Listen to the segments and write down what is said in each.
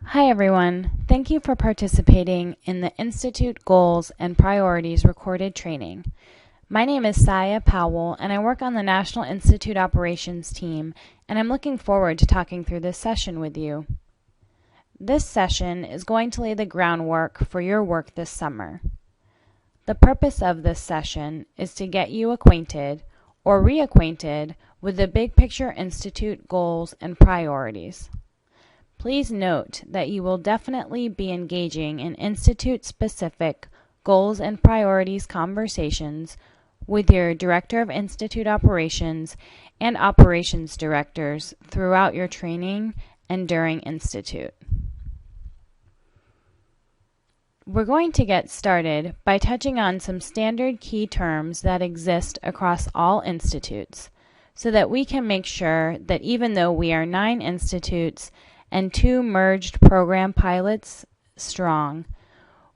Hi everyone, thank you for participating in the Institute Goals and Priorities recorded training. My name is Saya Powell and I work on the National Institute Operations team, and I'm looking forward to talking through this session with you. This session is going to lay the groundwork for your work this summer. The purpose of this session is to get you acquainted or reacquainted with the Big Picture Institute goals and priorities. Please note that you will definitely be engaging in Institute-specific goals and priorities conversations with your Director of Institute Operations and Operations Directors throughout your training and during Institute. We're going to get started by touching on some standard key terms that exist across all institutes, so that we can make sure that even though we are 9 institutes and 2 merged program pilots strong,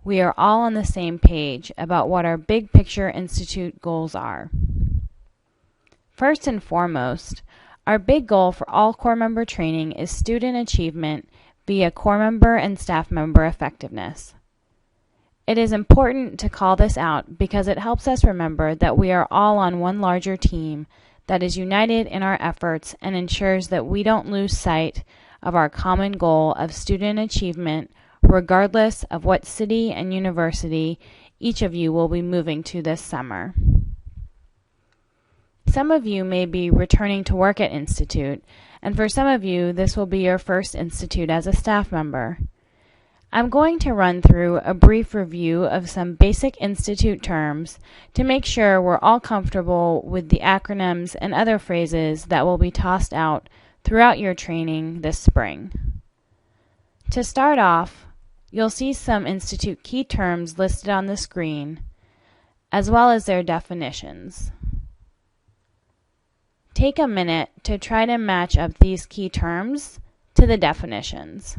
we are all on the same page about what our Big Picture Institute goals are. First and foremost, our big goal for all core member training is student achievement via core member and staff member effectiveness. It is important to call this out because it helps us remember that we are all on one larger team that is united in our efforts and ensures that we don't lose sight of our common goal of student achievement, regardless of what city and university each of you will be moving to this summer. Some of you may be returning to work at Institute, and for some of you, this will be your first Institute as a staff member. I'm going to run through a brief review of some basic Institute terms to make sure we're all comfortable with the acronyms and other phrases that will be tossed out throughout your training this spring. To start off, you'll see some Institute key terms listed on the screen, as well as their definitions. Take a minute to try to match up these key terms to the definitions.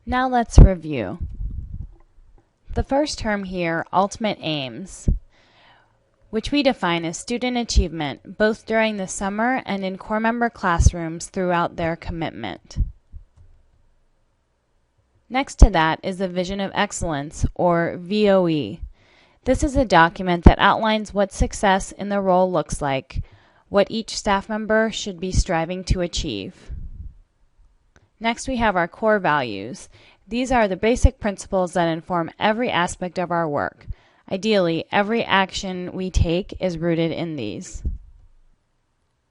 Now let's review. The first term here, ultimate aims, which we define as student achievement both during the summer and in core member classrooms throughout their commitment. Next to that is the Vision of Excellence, or VOE. This is a document that outlines what success in the role looks like, what each staff member should be striving to achieve. Next, we have our core values. These are the basic principles that inform every aspect of our work. Ideally, every action we take is rooted in these.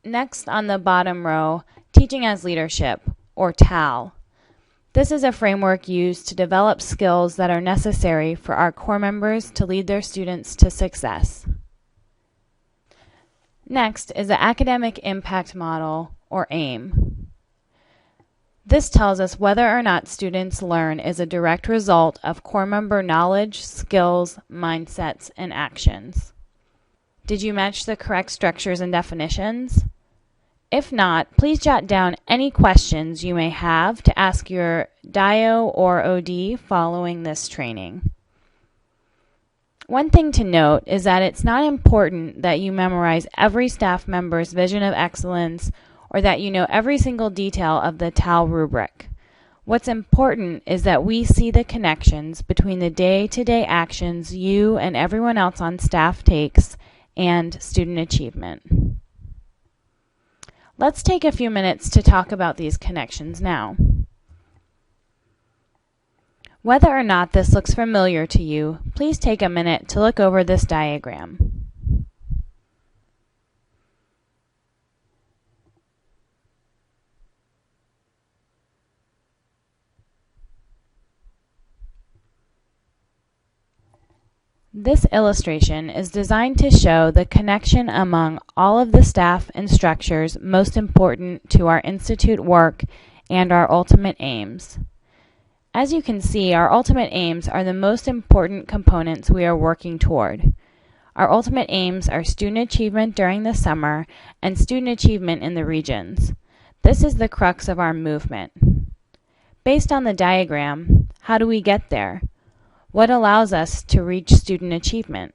Next, on the bottom row, Teaching as Leadership, or TAL. This is a framework used to develop skills that are necessary for our core members to lead their students to success. Next is the Academic Impact Model, or AIM. This tells us whether or not students learn is a direct result of core member knowledge, skills, mindsets, and actions. Did you match the correct structures and definitions? If not, please jot down any questions you may have to ask your DIO or OD following this training. One thing to note is that it's not important that you memorize every staff member's vision of excellence or that you know every single detail of the TAL rubric. What's important is that we see the connections between the day-to-day actions you and everyone else on staff takes and student achievement. Let's take a few minutes to talk about these connections now. Whether or not this looks familiar to you, please take a minute to look over this diagram. This illustration is designed to show the connection among all of the staff and structures most important to our institute work and our ultimate aims. As you can see, our ultimate aims are the most important components we are working toward. Our ultimate aims are student achievement during the summer and student achievement in the regions. This is the crux of our movement. Based on the diagram, how do we get there? What allows us to reach student achievement?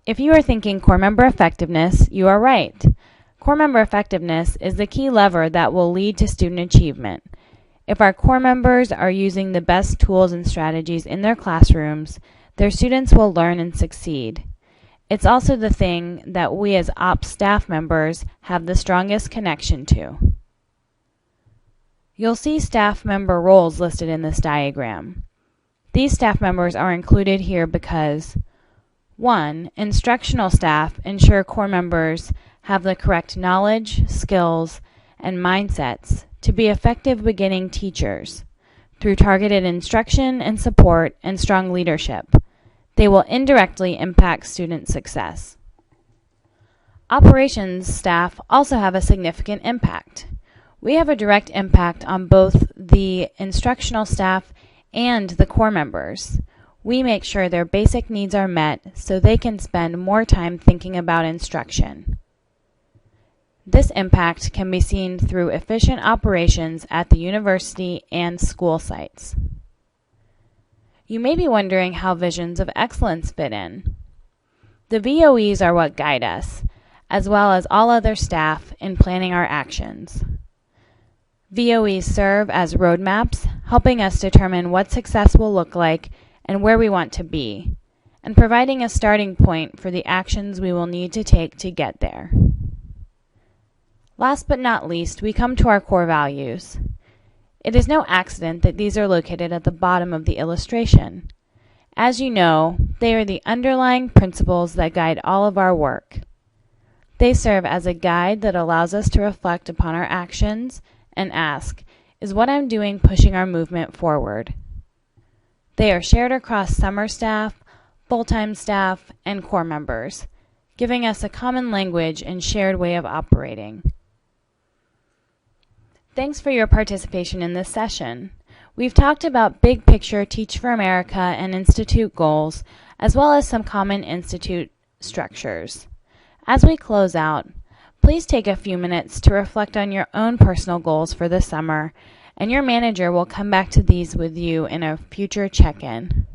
If you are thinking core member effectiveness, you are right. Core member effectiveness is the key lever that will lead to student achievement. If our core members are using the best tools and strategies in their classrooms, their students will learn and succeed. It's also the thing that we as OPS staff members have the strongest connection to. You'll see staff member roles listed in this diagram. These staff members are included here because 1. Instructional staff ensure core members have the correct knowledge, skills, and mindsets to be effective beginning teachers. Through targeted instruction and support and strong leadership, they will indirectly impact student success. Operations staff also have a significant impact. We have a direct impact on both the instructional staff and the core members. We make sure their basic needs are met so they can spend more time thinking about instruction. This impact can be seen through efficient operations at the university and school sites. You may be wondering how visions of excellence fit in. The VOEs are what guide us, as well as all other staff in planning our actions. VOEs serve as roadmaps, helping us determine what success will look like and where we want to be, and providing a starting point for the actions we will need to take to get there. Last but not least, we come to our core values. It is no accident that these are located at the bottom of the illustration. As you know, they are the underlying principles that guide all of our work. They serve as a guide that allows us to reflect upon our actions and ask, is what I'm doing pushing our movement forward? They are shared across summer staff, full-time staff, and core members, giving us a common language and shared way of operating. Thanks for your participation in this session. We've talked about big picture Teach for America and Institute goals, as well as some common Institute structures. As we close out, please take a few minutes to reflect on your own personal goals for the summer, and your manager will come back to these with you in a future check-in.